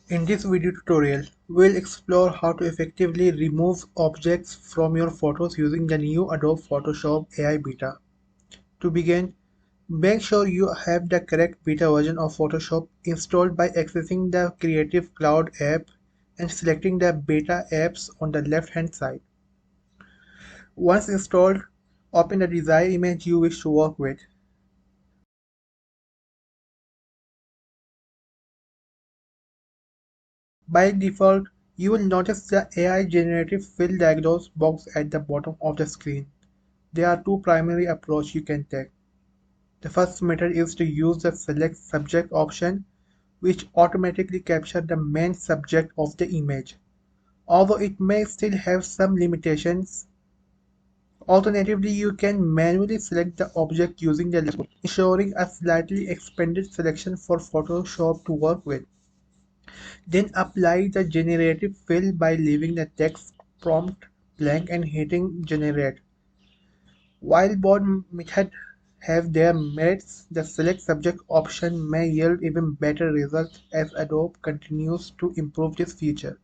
In this video tutorial, we'll explore how to effectively remove objects from your photos using the new Adobe Photoshop AI Beta. To begin, make sure you have the correct beta version of Photoshop installed by accessing the Creative Cloud app and selecting the Beta apps on the left-hand side. Once installed, open the desired image you wish to work with. By default, you will notice the AI Generative Fill Diagnose box at the bottom of the screen. There are two primary approaches you can take. The first method is to use the Select Subject option, which automatically captures the main subject of the image, although it may still have some limitations. Alternatively, you can manually select the object using the label, ensuring a slightly expanded selection for Photoshop to work with. Then apply the generative fill by leaving the text prompt blank and hitting generate. While both methods have their merits, the Select Subject option may yield even better results as Adobe continues to improve this feature.